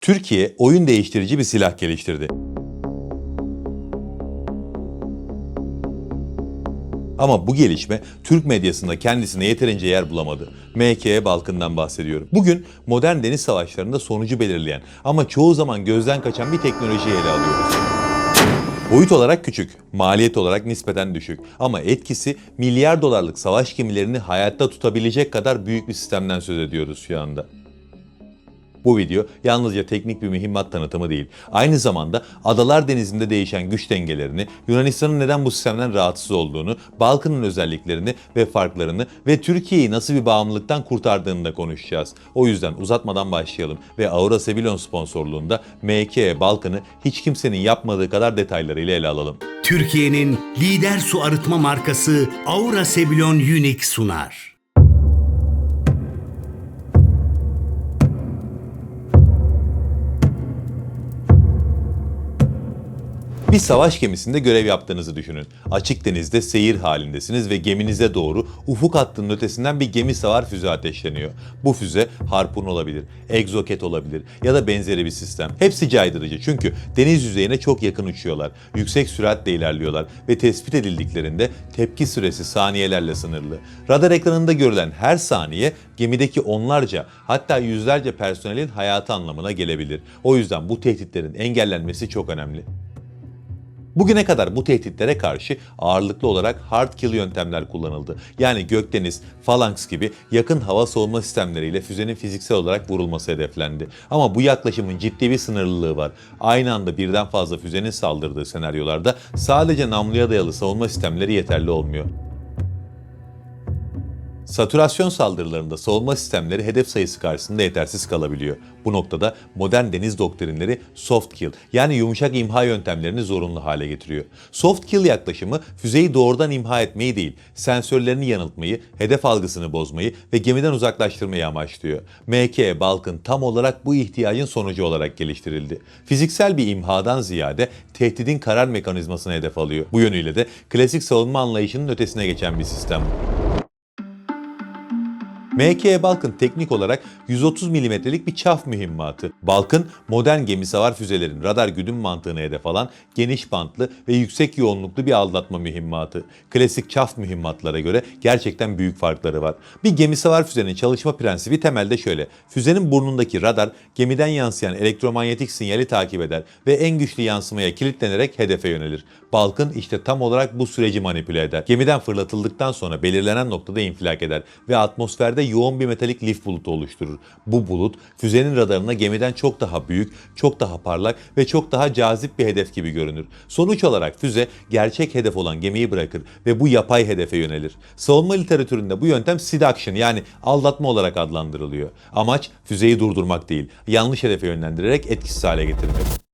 Türkiye oyun değiştirici bir silah geliştirdi. Ama bu gelişme Türk medyasında kendisine yeterince yer bulamadı. MK Balkın'dan bahsediyorum. Bugün modern deniz savaşlarında sonucu belirleyen ama çoğu zaman gözden kaçan bir teknolojiyi ele alıyoruz. Boyut olarak küçük, maliyet olarak nispeten düşük ama etkisi milyar dolarlık savaş gemilerini hayatta tutabilecek kadar büyük bir sistemden söz ediyoruz şu anda. Bu video yalnızca teknik bir mühimmat tanıtımı değil, aynı zamanda Adalar Denizi'nde değişen güç dengelerini, Yunanistan'ın neden bu sistemden rahatsız olduğunu, Balkan'ın özelliklerini ve farklarını ve Türkiye'yi nasıl bir bağımlılıktan kurtardığını da konuşacağız. O yüzden uzatmadan başlayalım ve Aura Sebilon sponsorluğunda MK Balkan'ı hiç kimsenin yapmadığı kadar detaylarıyla ele alalım. Türkiye'nin lider su arıtma markası Aura Sebilon Unique sunar. Bir savaş gemisinde görev yaptığınızı düşünün. Açık denizde seyir halindesiniz ve geminize doğru ufuk hattının ötesinden bir gemi savar füze ateşleniyor. Bu füze harpun olabilir, egzoket olabilir ya da benzeri bir sistem. Hepsi caydırıcı çünkü deniz yüzeyine çok yakın uçuyorlar, yüksek süratle ilerliyorlar ve tespit edildiklerinde tepki süresi saniyelerle sınırlı. Radar ekranında görülen her saniye gemideki onlarca hatta yüzlerce personelin hayatı anlamına gelebilir. O yüzden bu tehditlerin engellenmesi çok önemli. Bugüne kadar bu tehditlere karşı ağırlıklı olarak hard kill yöntemler kullanıldı. Yani gökdeniz, falanks gibi yakın hava savunma sistemleriyle füzenin fiziksel olarak vurulması hedeflendi. Ama bu yaklaşımın ciddi bir sınırlılığı var. Aynı anda birden fazla füzenin saldırdığı senaryolarda sadece namluya dayalı savunma sistemleri yeterli olmuyor. Satürasyon saldırılarında savunma sistemleri hedef sayısı karşısında yetersiz kalabiliyor. Bu noktada modern deniz doktrinleri soft kill yani yumuşak imha yöntemlerini zorunlu hale getiriyor. Soft kill yaklaşımı füzeyi doğrudan imha etmeyi değil, sensörlerini yanıltmayı, hedef algısını bozmayı ve gemiden uzaklaştırmayı amaçlıyor. MK Balkın tam olarak bu ihtiyacın sonucu olarak geliştirildi. Fiziksel bir imhadan ziyade tehdidin karar mekanizmasını hedef alıyor. Bu yönüyle de klasik savunma anlayışının ötesine geçen bir sistem. MK Balkın teknik olarak 130 milimetrelik bir çaf mühimmatı. Balkın, modern gemi savar füzelerin radar güdüm mantığını hedef alan geniş bantlı ve yüksek yoğunluklu bir aldatma mühimmatı. Klasik çaf mühimmatlara göre gerçekten büyük farkları var. Bir gemi savar füzenin çalışma prensibi temelde şöyle. Füzenin burnundaki radar gemiden yansıyan elektromanyetik sinyali takip eder ve en güçlü yansımaya kilitlenerek hedefe yönelir. Balkın işte tam olarak bu süreci manipüle eder. Gemiden fırlatıldıktan sonra belirlenen noktada infilak eder ve atmosferde yoğun bir metalik lif bulutu oluşturur. Bu bulut füzenin radarına gemiden çok daha büyük, çok daha parlak ve çok daha cazip bir hedef gibi görünür. Sonuç olarak füze gerçek hedef olan gemiyi bırakır ve bu yapay hedefe yönelir. Savunma literatüründe bu yöntem seduction yani aldatma olarak adlandırılıyor. Amaç füzeyi durdurmak değil, yanlış hedefe yönlendirerek etkisiz hale getirmek.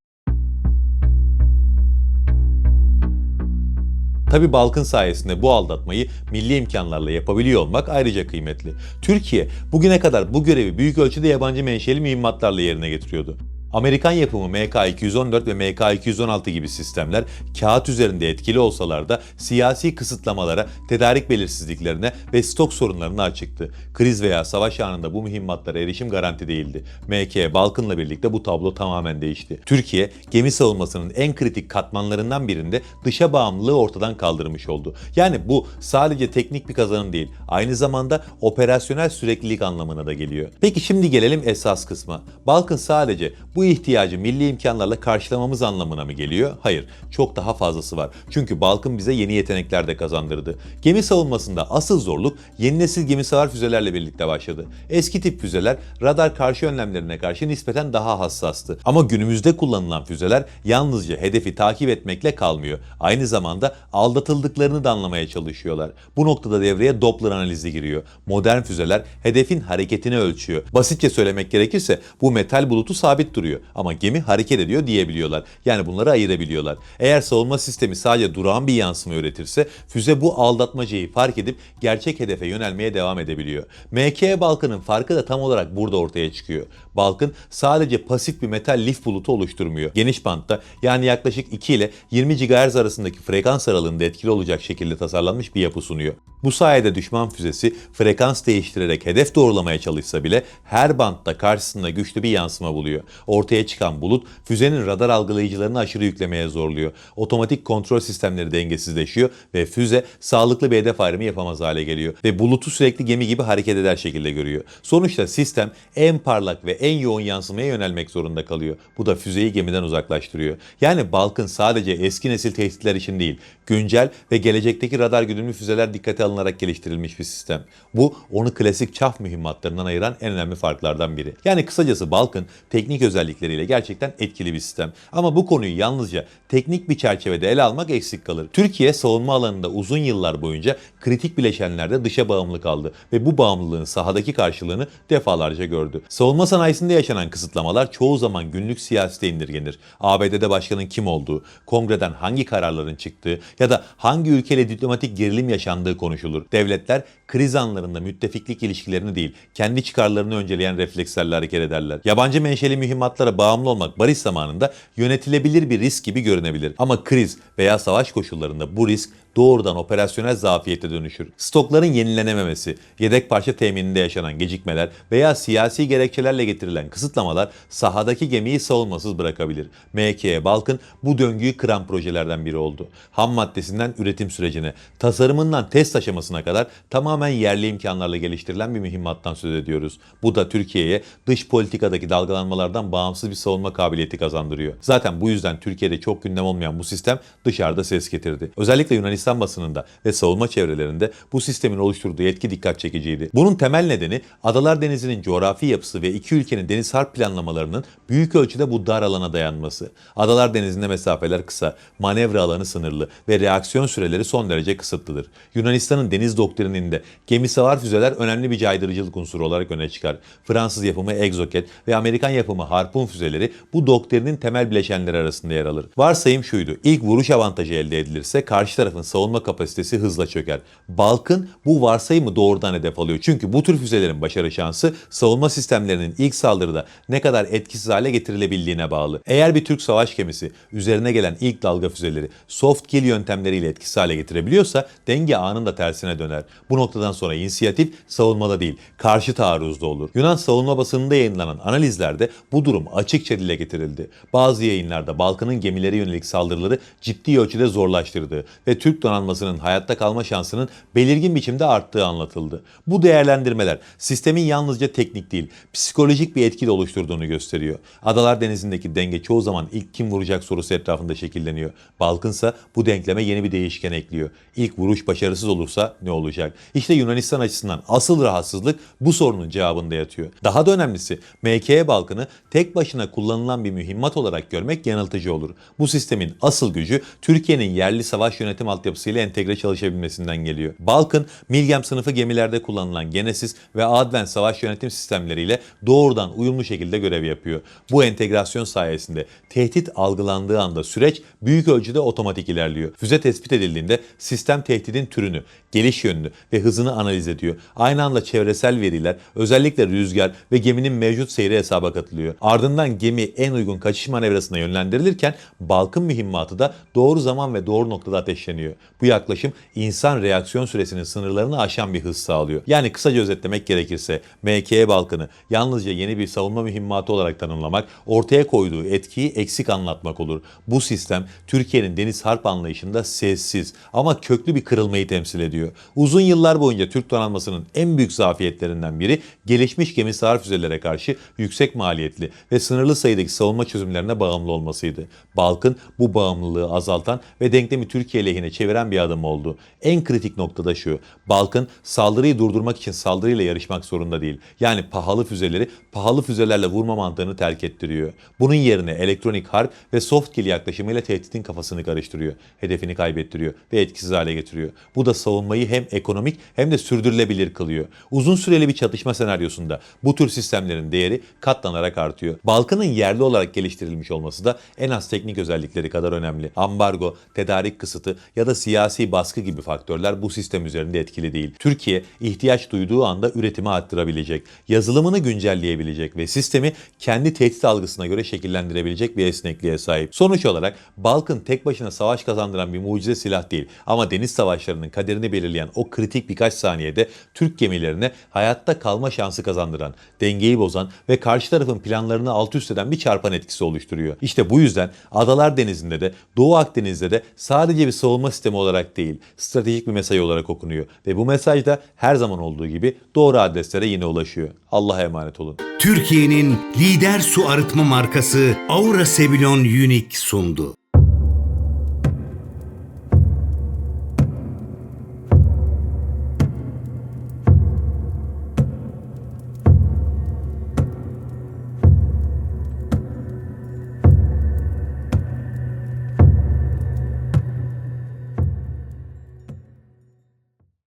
Tabi Balkın sayesinde bu aldatmayı milli imkanlarla yapabiliyor olmak ayrıca kıymetli. Türkiye bugüne kadar bu görevi büyük ölçüde yabancı menşeli mühimmatlarla yerine getiriyordu. Amerikan yapımı MK214 ve MK216 gibi sistemler kağıt üzerinde etkili olsalar da siyasi kısıtlamalara, tedarik belirsizliklerine ve stok sorunlarına açıktı. Kriz veya savaş anında bu mühimmatlara erişim garanti değildi. MK Balkın'la birlikte bu tablo tamamen değişti. Türkiye, gemi savunmasının en kritik katmanlarından birinde dışa bağımlılığı ortadan kaldırmış oldu. Yani bu sadece teknik bir kazanım değil, aynı zamanda operasyonel süreklilik anlamına da geliyor. Peki şimdi gelelim esas kısma. Balkın sadece bu ihtiyacı milli imkanlarla karşılamamız anlamına mı geliyor? Hayır, çok daha fazlası var. Çünkü Balkın bize yeni yetenekler de kazandırdı. Gemi savunmasında asıl zorluk yeni nesil gemi savar füzelerle birlikte başladı. Eski tip füzeler radar karşı önlemlerine karşı nispeten daha hassastı. Ama günümüzde kullanılan füzeler yalnızca hedefi takip etmekle kalmıyor. Aynı zamanda aldatıldıklarını da anlamaya çalışıyorlar. Bu noktada devreye Doppler analizi giriyor. Modern füzeler hedefin hareketini ölçüyor. Basitçe söylemek gerekirse bu metal bulutu sabit duruyor. Ama gemi hareket ediyor diyebiliyorlar. Yani bunları ayırabiliyorlar. Eğer savunma sistemi sadece durağan bir yansıma üretirse füze bu aldatmacayı fark edip gerçek hedefe yönelmeye devam edebiliyor. MK Balkın'ın farkı da tam olarak burada ortaya çıkıyor. Balkın sadece pasif bir metal lif bulutu oluşturmuyor. Geniş bantta yani yaklaşık 2 ile 20 GHz arasındaki frekans aralığında etkili olacak şekilde tasarlanmış bir yapı sunuyor. Bu sayede düşman füzesi frekans değiştirerek hedef doğrulamaya çalışsa bile her bantta karşısında güçlü bir yansıma buluyor. ortaya çıkan bulut füzenin radar algılayıcılarını aşırı yüklemeye zorluyor. Otomatik kontrol sistemleri dengesizleşiyor ve füze sağlıklı bir hedef ayrımı yapamaz hale geliyor ve bulutu sürekli gemi gibi hareket eder şekilde görüyor. Sonuçta sistem en parlak ve en yoğun yansımaya yönelmek zorunda kalıyor. Bu da füzeyi gemiden uzaklaştırıyor. Yani Balkın sadece eski nesil tehditler için değil, güncel ve gelecekteki radar güdümlü füzeler dikkate alınarak geliştirilmiş bir sistem. Bu onu klasik çaf mühimmatlarından ayıran en önemli farklardan biri. Yani kısacası Balkın teknik özellikleriyle gerçekten etkili bir sistem. Ama bu konuyu yalnızca teknik bir çerçevede ele almak eksik kalır. Türkiye savunma alanında uzun yıllar boyunca kritik bileşenlerde dışa bağımlı kaldı ve bu bağımlılığın sahadaki karşılığını defalarca gördü. Savunma sanayisinde yaşanan kısıtlamalar çoğu zaman günlük siyasete indirgenir. ABD'de başkanın kim olduğu, kongreden hangi kararların çıktığı ya da hangi ülkeyle diplomatik gerilim yaşandığı konuşulur. Devletler kriz anlarında müttefiklik ilişkilerini değil, kendi çıkarlarını önceleyen reflekslerle hareket ederler. Yabancı menşeli mühimmatlara bağımlı olmak barış zamanında yönetilebilir bir risk gibi görünebilir. Ama kriz veya savaş koşullarında bu risk doğrudan operasyonel zafiyete dönüşür. Stokların yenilenememesi, yedek parça temininde yaşanan gecikmeler veya siyasi gerekçelerle getirilen kısıtlamalar sahadaki gemiyi savunmasız bırakabilir. MK Balkın bu döngüyü kıran projelerden biri oldu. Ham maddesinden üretim sürecine, tasarımından test aşamasına kadar tamamen yerli imkanlarla geliştirilen bir mühimmattan söz ediyoruz. Bu da Türkiye'ye dış politikadaki dalgalanmalardan bağımsız bir savunma kabiliyeti kazandırıyor. Zaten bu yüzden Türkiye'de çok gündem olmayan bu sistem dışarıda ses getirdi. Özellikle Yunanistan basınında ve savunma çevrelerinde bu sistemin oluşturduğu etki dikkat çekiciydi. Bunun temel nedeni Adalar Denizi'nin coğrafi yapısı ve iki ülkenin deniz harp planlamalarının büyük ölçüde bu dar alana dayanması. Adalar Denizi'nde mesafeler kısa, manevra alanı sınırlı ve reaksiyon süreleri son derece kısıtlıdır. Yunanistan'ın deniz doktrininde gemi savar füzeler önemli bir caydırıcılık unsuru olarak öne çıkar. Fransız yapımı Exocet ve Amerikan yapımı Harpoon füzeleri bu doktrinin temel bileşenleri arasında yer alır. Varsayım şuydu: İlk vuruş avantajı elde edilirse karşı tarafın savunma kapasitesi hızla çöker. Balkın bu varsayımı doğrudan hedef alıyor. Çünkü bu tür füzelerin başarı şansı savunma sistemlerinin ilk saldırıda ne kadar etkisiz hale getirilebildiğine bağlı. Eğer bir Türk savaş gemisi üzerine gelen ilk dalga füzeleri soft kill yöntemleriyle etkisiz hale getirebiliyorsa denge anında tersine döner. Bu noktadan sonra inisiyatif savunmada değil, karşı taarruzda olur. Yunan savunma basınında yayınlanan analizlerde bu durum açıkça dile getirildi. Bazı yayınlarda Balkın'ın gemilere yönelik saldırıları ciddi ölçüde zorlaştırdığı ve Türk donanmasının hayatta kalma şansının belirgin biçimde arttığı anlatıldı. Bu değerlendirmeler sistemin yalnızca teknik değil, psikolojik bir etki de oluşturduğunu gösteriyor. Adalar Denizi'ndeki denge çoğu zaman ilk kim vuracak sorusu etrafında şekilleniyor. Balkınsa bu denkleme yeni bir değişken ekliyor. İlk vuruş başarısız olursa ne olacak? İşte Yunanistan açısından asıl rahatsızlık bu sorunun cevabında yatıyor. Daha da önemlisi MK Balkın'ı tek başına kullanılan bir mühimmat olarak görmek yanıltıcı olur. Bu sistemin asıl gücü Türkiye'nin yerli savaş yönetim altyapısıyla entegre çalışabilmesinden geliyor. Balkın, Milgem sınıfı gemilerde kullanılan Genesis ve Advent savaş yönetim sistemleriyle doğrudan uyumlu şekilde görev yapıyor. Bu entegrasyon sayesinde tehdit algılandığı anda süreç büyük ölçüde otomatik ilerliyor. Füze tespit edildiğinde sistem tehdidin türünü, geliş yönünü ve hızını analiz ediyor. Aynı anda çevresel veriler, özellikle rüzgar ve geminin mevcut seyri hesaba katılıyor. Ardından gemi en uygun kaçış manevrasına yönlendirilirken Balkın mühimmatı da doğru zaman ve doğru noktada ateşleniyor. Bu yaklaşım insan reaksiyon süresinin sınırlarını aşan bir hız sağlıyor. Yani kısaca özetlemek gerekirse MK Balkın'ı yalnızca yeni bir savunma mühimmatı olarak tanımlamak, ortaya koyduğu etkiyi eksik anlatmak olur. Bu sistem Türkiye'nin deniz harp anlayışında sessiz ama köklü bir kırılmayı temsil ediyor. Uzun yıllar boyunca Türk donanmasının en büyük zafiyetlerinden biri gelişmiş gemi savar füzelere karşı yüksek maliyetli ve sınırlı sayıdaki savunma çözümlerine bağımlı olmasıydı. Balkın bu bağımlılığı azaltan ve denklemi Türkiye lehine çeviren bir adım oldu. En kritik noktada şu: Balkın saldırıyı durdurmak için saldırıyla yarışmak zorunda değil. Yani pahalı füzeleri pahalı füzelerle vurma mantığını terk ettiriyor. Bunun yerine elektronik harp ve soft kill yaklaşımıyla tehditin kafasını karıştırıyor. Hedefini kaybettiriyor ve etkisiz hale getiriyor. Bu da savunmayı hem ekonomik hem de sürdürülebilir kılıyor. Uzun süreli bir çatışma senaryosunda bu tür sistemlerin değeri katlanarak artıyor. Balkının yerli olarak geliştirilmiş olması da en az teknik özellikleri kadar önemli. Ambargo, tedarik kısıtı ya da siyasi baskı gibi faktörler bu sistem üzerinde etkili değil. Türkiye ihtiyaç duyduğu anda üretimi arttırabilecek, yazılımını güncelleyebilecek ve sistemi kendi tehdit algısına göre şekillendirebilecek bir esnekliğe sahip. Sonuç olarak Balkın tek başına savaş kazandıran bir mucize silah değil ama deniz savaşlarının kaderini belirleyen o kritik birkaç saniyede Türk gemilerine hayatta kalma şansı kazandıran, dengeyi bozan ve karşı tarafın planlarını alt üst eden bir çarpan etkisi oluşturuyor. İşte bu yüzden Adalar Denizi'nde de Doğu Akdeniz'de de sadece bir savunma sistemi olarak değil, stratejik bir mesaj olarak okunuyor ve bu mesaj da her zaman olduğu gibi doğru adreslere yine ulaşıyor. Allah'a emanet olun. Türkiye'nin lider su arıtma markası Aura Sebilon Unique sundu.